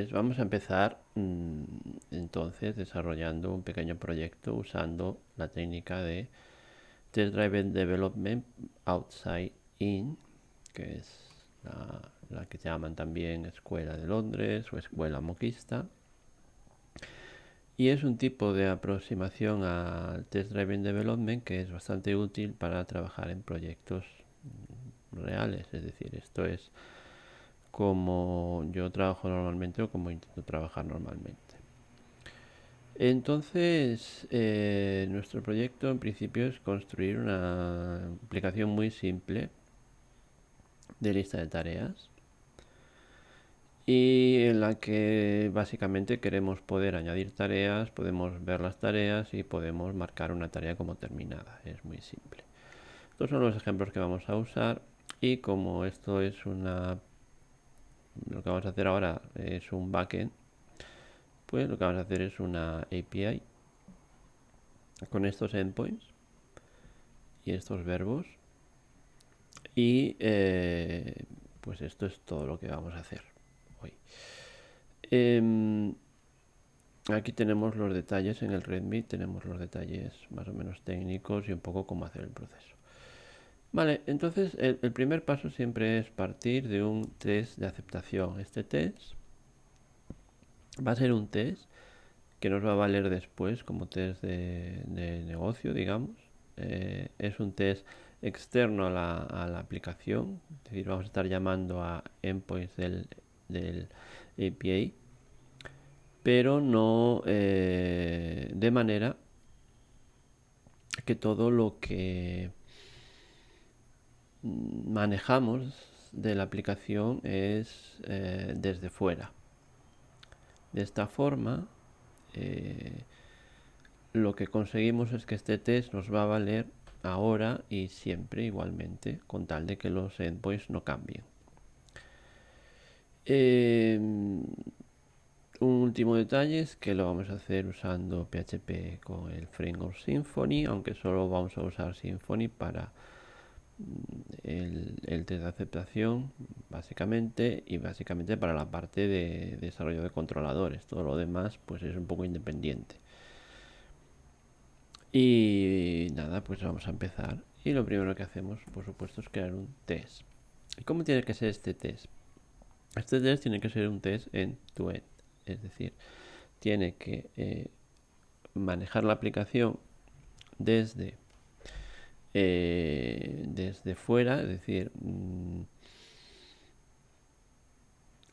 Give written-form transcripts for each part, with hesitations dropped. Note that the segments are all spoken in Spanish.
Pues vamos a empezar entonces desarrollando un pequeño proyecto usando la técnica de Test Driven Development Outside In, que es la que llaman también Escuela de Londres o Escuela Moquista. Y es un tipo de aproximación al Test Driven Development que es bastante útil para trabajar en proyectos reales. Es decir, esto es como yo trabajo normalmente o como intento trabajar normalmente. Entonces, nuestro proyecto en principio es construir una aplicación muy simple de lista de tareas y en la que básicamente queremos poder añadir tareas, podemos ver las tareas y podemos marcar una tarea como terminada. Es muy simple. Estos son los ejemplos que vamos a usar y como esto es lo que vamos a hacer ahora es un backend, pues lo que vamos a hacer es una API con estos endpoints y estos verbos y pues esto es todo lo que vamos a hacer hoy. Aquí tenemos los detalles en el README, tenemos los detalles más o menos técnicos y un poco cómo hacer el proceso. Vale, entonces el primer paso siempre es partir de un test de aceptación. Este test va a ser un test que nos va a valer después como test de negocio, digamos. Es un test externo a la aplicación, es decir, vamos a estar llamando a endpoints del API, pero no de manera que todo lo que manejamos de la aplicación es desde fuera. De esta forma, lo que conseguimos es que este test nos va a valer ahora y siempre igualmente, con tal de que los endpoints no cambien. Un último detalle es que lo vamos a hacer usando PHP con el framework Symfony, aunque solo vamos a usar Symfony para el test de aceptación básicamente y básicamente para la parte de desarrollo de controladores. Todo lo demás pues es un poco independiente. Y nada, pues vamos a empezar. Y lo primero que hacemos, por supuesto, es crear un test. ¿Y cómo tiene que ser este test? Este test tiene que ser un test end-to-end. Es decir, tiene que manejar la aplicación desde, desde fuera, es decir,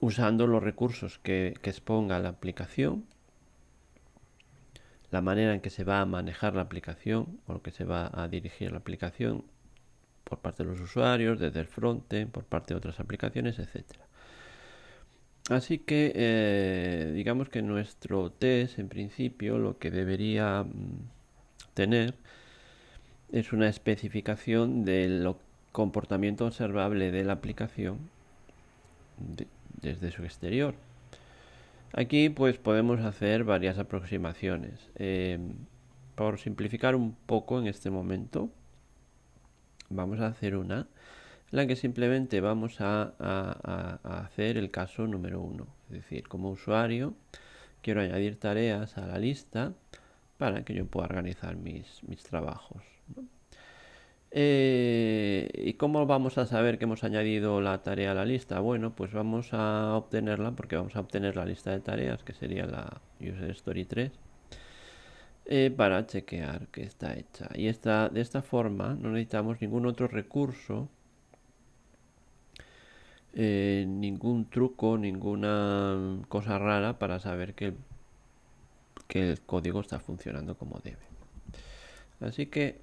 usando los recursos que exponga la aplicación, la manera en que se va a manejar la aplicación o que se va a dirigir la aplicación por parte de los usuarios, desde el frontend, por parte de otras aplicaciones, etcétera. Así que digamos que nuestro test en principio lo que debería tener es una especificación del comportamiento observable de la aplicación desde su exterior. Aquí pues podemos hacer varias aproximaciones. Por simplificar un poco en este momento, vamos a hacer una en la que simplemente vamos a hacer el caso número 1. Es decir, como usuario quiero añadir tareas a la lista para que yo pueda organizar mis trabajos, ¿no? ¿Y cómo vamos a saber que hemos añadido la tarea a la lista? Bueno, pues vamos a obtenerla porque vamos a obtener la lista de tareas, que sería la User Story 3, para chequear que está hecha. Y de esta forma no necesitamos ningún otro recurso, ningún truco, ninguna cosa rara para saber que el código está funcionando como debe. Así que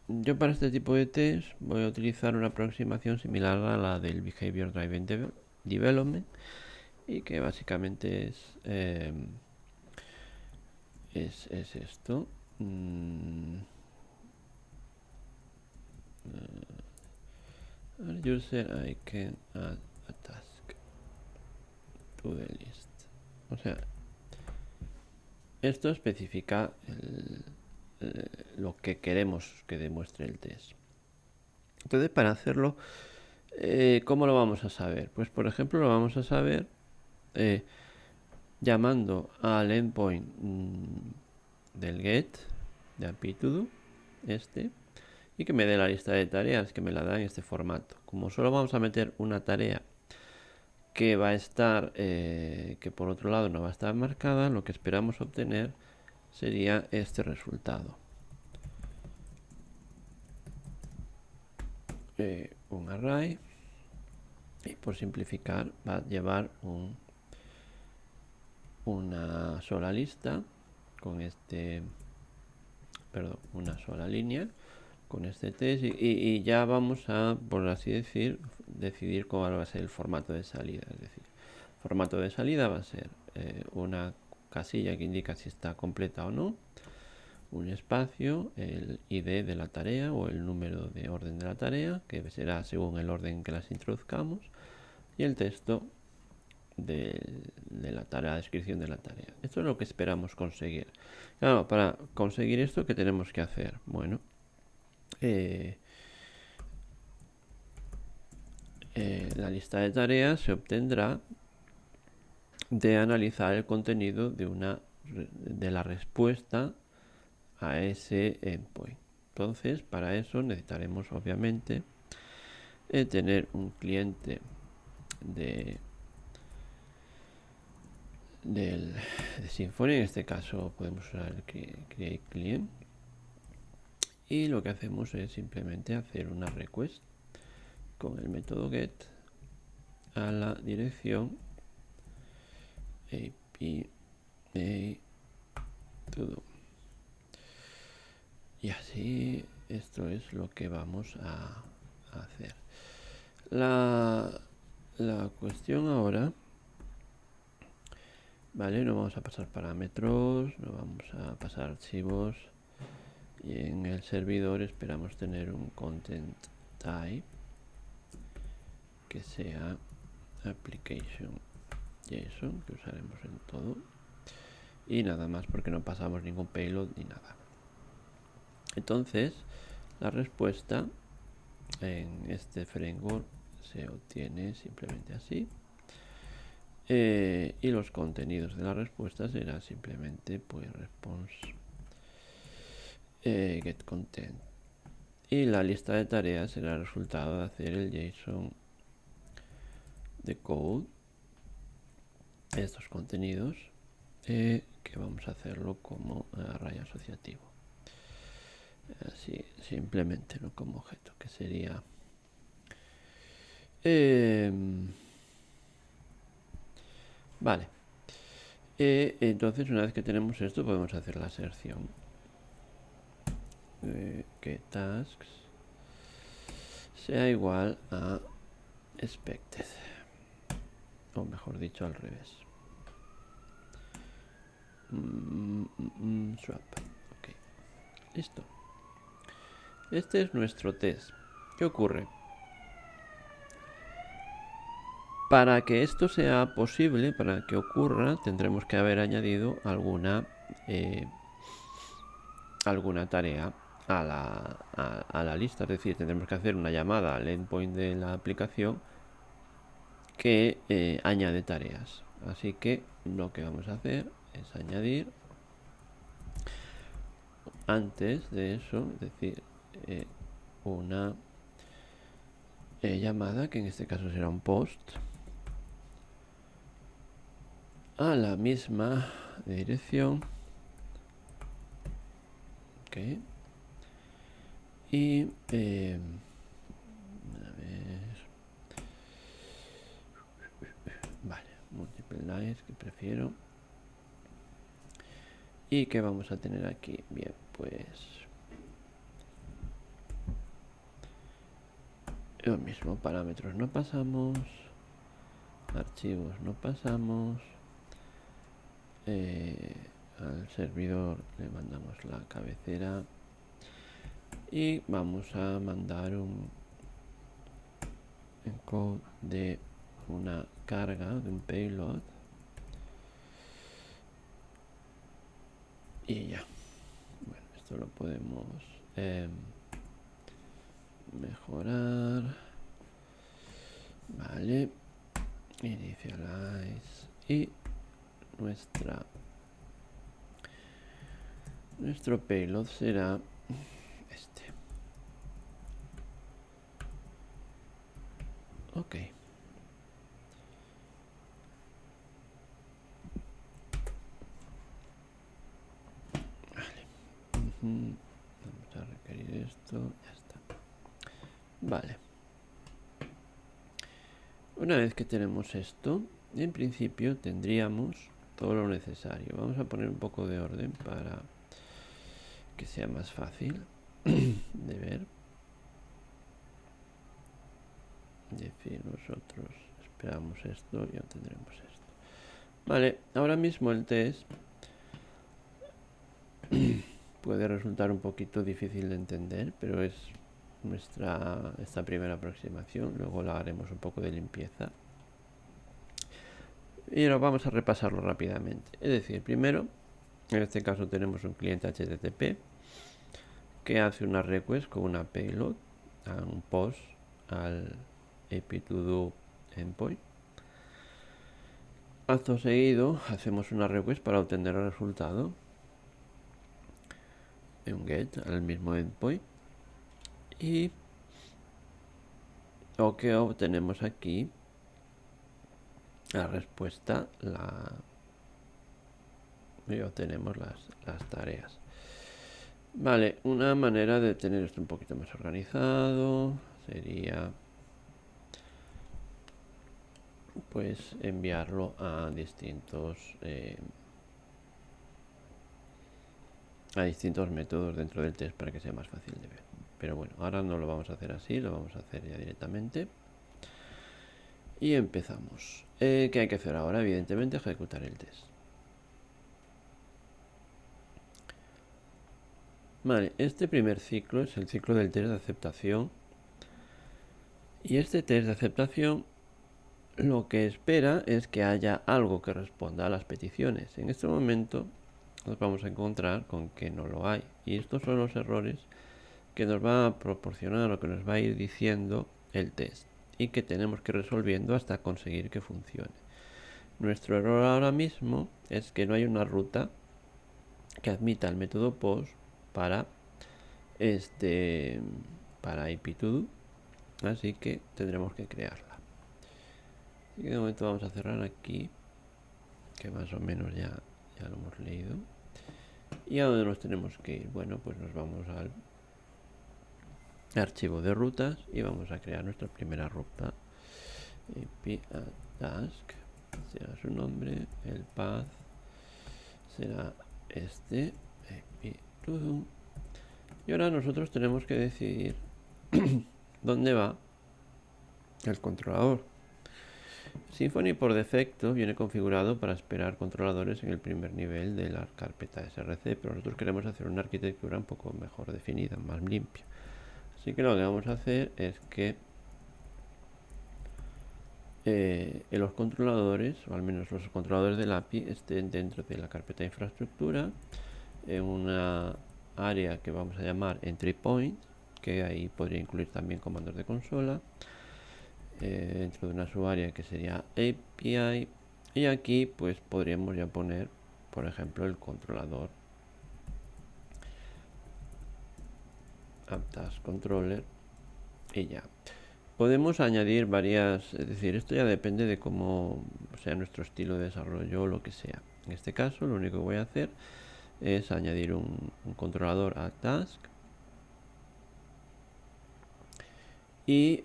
yo para este tipo de test voy a utilizar una aproximación similar a la del Behavior Driven Development y que básicamente es esto. User I can add a task to the list. O sea, esto especifica lo que queremos que demuestre el test. Entonces, para hacerlo, ¿cómo lo vamos a saber? Pues, por ejemplo, lo vamos a saber llamando al endpoint del get de Aptitude y que me dé la lista de tareas, que me la da en este formato. Como solo vamos a meter una tarea que va a estar, que por otro lado no va a estar marcada, lo que esperamos obtener sería este resultado. Un array, y por simplificar va a llevar una sola lista con una sola línea con este test y ya vamos a, por así decir, decidir cuál va a ser el formato de salida. Es decir, el formato de salida va a ser una casilla que indica si está completa o no, un espacio, el ID de la tarea o el número de orden de la tarea, que será según el orden que las introduzcamos, y el texto de la tarea, la descripción de la tarea. Esto es lo que esperamos conseguir. Claro, para conseguir esto, ¿qué tenemos que hacer? Bueno, la lista de tareas se obtendrá de analizar el contenido de la respuesta a ese endpoint. Entonces, para eso necesitaremos obviamente tener un cliente de Symfony. En este caso podemos usar el create client, y lo que hacemos es simplemente hacer una request con el método get a la dirección API todo. Y así esto es lo que vamos a hacer. La cuestión ahora, vale, no vamos a pasar parámetros, no vamos a pasar archivos, y en el servidor esperamos tener un content type que sea application JSON, que usaremos en todo, y nada más, porque no pasamos ningún payload ni nada. Entonces la respuesta en este framework se obtiene simplemente así, y los contenidos de la respuesta será simplemente pues response get content, y la lista de tareas será el resultado de hacer el JSON de code, estos contenidos, que vamos a hacerlo como array asociativo, así simplemente, no como objeto, que sería vale. Entonces, una vez que tenemos esto, podemos hacer la aserción que tasks sea igual a expected, o mejor dicho, al revés. Swap. Ok, listo. Este es nuestro test. ¿Qué ocurre? Para que esto sea posible, para que ocurra, tendremos que haber añadido alguna tarea a la lista. Es decir, tendremos que hacer una llamada al endpoint de la aplicación que añade tareas. Así que lo que vamos a hacer es añadir antes de eso, es decir, una llamada, que en este caso será un post, a la misma dirección. Ok. Y a ver, vale, multiple lines, que prefiero. ¿Y qué vamos a tener aquí? Bien, pues lo mismo, parámetros no pasamos, archivos no pasamos, al servidor le mandamos la cabecera y vamos a mandar un encode de una carga, de un payload, y ya. Bueno, esto lo podemos mejorar. Vale, initialize y nuestro payload será este. Ok. Vamos a requerir esto, ya está. Vale. Una vez que tenemos esto, en principio tendríamos todo lo necesario. Vamos a poner un poco de orden para que sea más fácil de ver. Decir nosotros esperamos esto y obtendremos esto. Vale, ahora mismo el test puede resultar un poquito difícil de entender, pero es esta primera aproximación. Luego la haremos un poco de limpieza y ahora vamos a repasarlo rápidamente. Es decir, primero, en este caso tenemos un cliente HTTP que hace una request con una payload, a un post al API2Do endpoint. Acto seguido hacemos una request para obtener el resultado, un get al mismo endpoint, y lo que obtenemos aquí, la respuesta, y obtenemos las tareas. Vale, una manera de tener esto un poquito más organizado sería pues enviarlo a distintos métodos dentro del test para que sea más fácil de ver. Pero bueno, ahora no lo vamos a hacer así, lo vamos a hacer ya directamente. Y empezamos. ¿Qué hay que hacer ahora? Evidentemente ejecutar el test. Vale, este primer ciclo es el ciclo del test de aceptación. Y este test de aceptación lo que espera es que haya algo que responda a las peticiones. En este momento nos vamos a encontrar con que no lo hay. Y estos son los errores que nos va a proporcionar o que nos va a ir diciendo el test y que tenemos que ir resolviendo hasta conseguir que funcione. Nuestro error ahora mismo es que no hay una ruta que admita el método post para IP2Do, así que tendremos que crearla. Así que de momento vamos a cerrar aquí, que más o menos ya lo hemos leído. ¿Y a dónde nos tenemos que ir? Bueno, pues nos vamos al archivo de rutas y vamos a crear nuestra primera ruta. IP task será su nombre, el path será este, IP2Do. Y ahora nosotros tenemos que decidir dónde va el controlador. Symfony por defecto viene configurado para esperar controladores en el primer nivel de la carpeta SRC, pero nosotros queremos hacer una arquitectura un poco mejor definida, más limpia. Así que lo que vamos a hacer es que los controladores, o al menos los controladores del API, estén dentro de la carpeta de infraestructura, en una área que vamos a llamar entry point, que ahí podría incluir también comandos de consola, dentro de una subárea que sería API, y aquí pues podríamos ya poner, por ejemplo, el controlador AppTask Controller y ya. Podemos añadir varias, es decir, esto ya depende de cómo sea nuestro estilo de desarrollo o lo que sea. En este caso lo único que voy a hacer es añadir un controlador a task y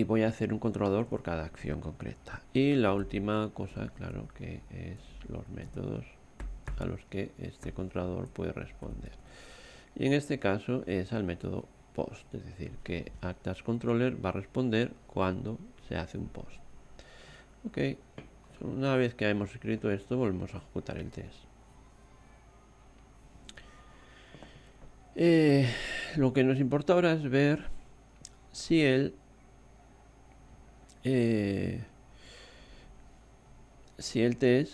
voy a hacer un controlador por cada acción concreta. Y la última cosa, claro, que es los métodos a los que este controlador puede responder. Y en este caso es al método post, es decir, que AppTaskController va a responder cuando se hace un post. Ok, una vez que hemos escrito esto, volvemos a ejecutar el test. Lo que nos importa ahora es ver si el test,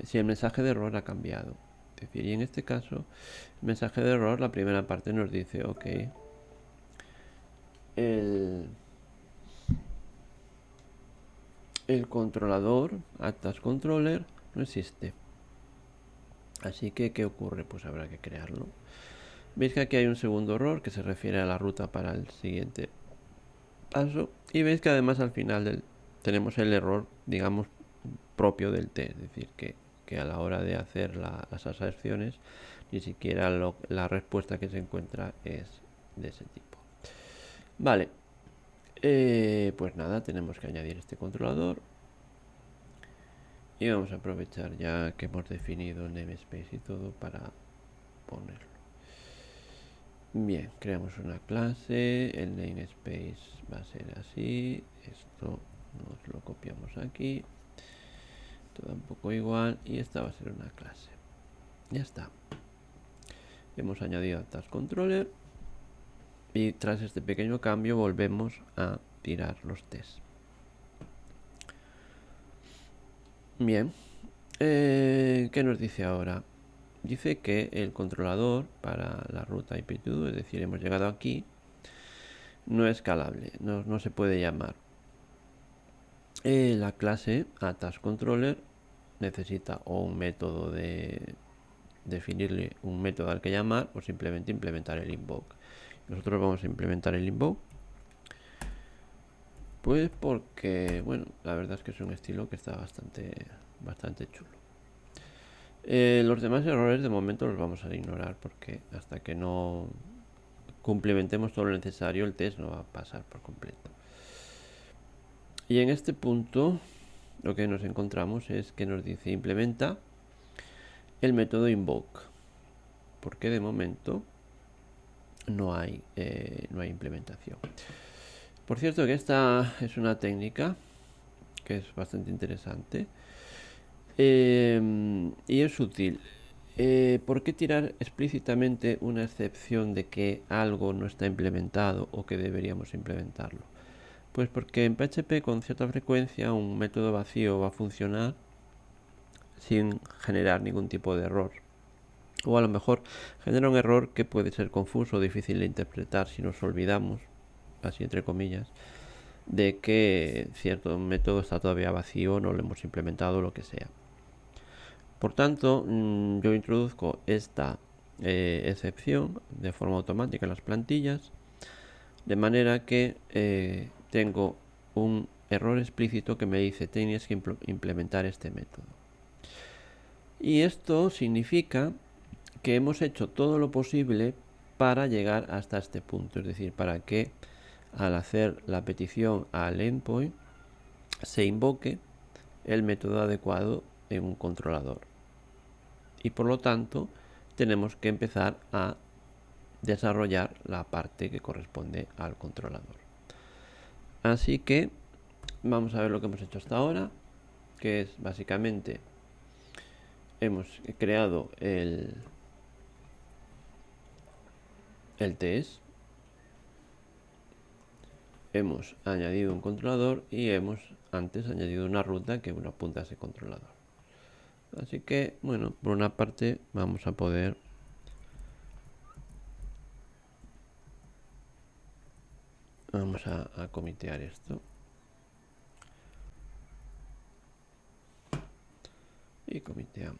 si el mensaje de error ha cambiado. Es decir, y en este caso, el mensaje de error, la primera parte nos dice, ok, el controlador, Atas Controller, no existe. Así que, ¿qué ocurre? Pues habrá que crearlo. Veis que aquí hay un segundo error que se refiere a la ruta para el siguiente paso. Y veis que además al final tenemos el error, digamos, propio del test. Es decir, que a la hora de hacer las aserciones, ni siquiera la respuesta que se encuentra es de ese tipo. Vale. Pues nada, tenemos que añadir este controlador. Y vamos a aprovechar ya que hemos definido el namespace y todo para ponerlo. Bien, creamos una clase, el namespace va a ser así, esto nos lo copiamos aquí, todo un poco igual y esta va a ser una clase. Ya está. Hemos añadido a Task Controller y tras este pequeño cambio volvemos a tirar los tests. Bien, ¿qué nos dice ahora? Dice que el controlador para la ruta IP2, es decir, hemos llegado aquí, no es escalable, no se puede llamar. La clase AtaskController necesita o un método de definirle un método al que llamar o simplemente implementar el invoke. Nosotros vamos a implementar el invoke, pues porque, bueno, la verdad es que es un estilo que está bastante chulo. Los demás errores de momento los vamos a ignorar porque hasta que no cumplimentemos todo lo necesario el test no va a pasar por completo. Y en este punto lo que nos encontramos es que nos dice implementa el método invoke, porque de momento no hay implementación. Por cierto que esta es una técnica que es bastante interesante y es útil. ¿Por qué tirar explícitamente una excepción de que algo no está implementado o que deberíamos implementarlo? Pues porque en PHP con cierta frecuencia un método vacío va a funcionar sin generar ningún tipo de error. O a lo mejor genera un error que puede ser confuso o difícil de interpretar si nos olvidamos, así entre comillas, de que cierto método está todavía vacío, no lo hemos implementado, lo que sea. Por tanto, yo introduzco esta excepción de forma automática en las plantillas, de manera que tengo un error explícito que me dice tienes que implementar este método. Y esto significa que hemos hecho todo lo posible para llegar hasta este punto, es decir, para que al hacer la petición al endpoint se invoque el método adecuado en un controlador. Y por lo tanto tenemos que empezar a desarrollar la parte que corresponde al controlador. Así que vamos a ver lo que hemos hecho hasta ahora, que es básicamente hemos creado el test, hemos añadido un controlador y hemos antes añadido una ruta que apunta a ese controlador. Así que, bueno, por una parte vamos a poder a comitear esto y comiteamos.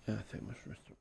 Hacemos nuestro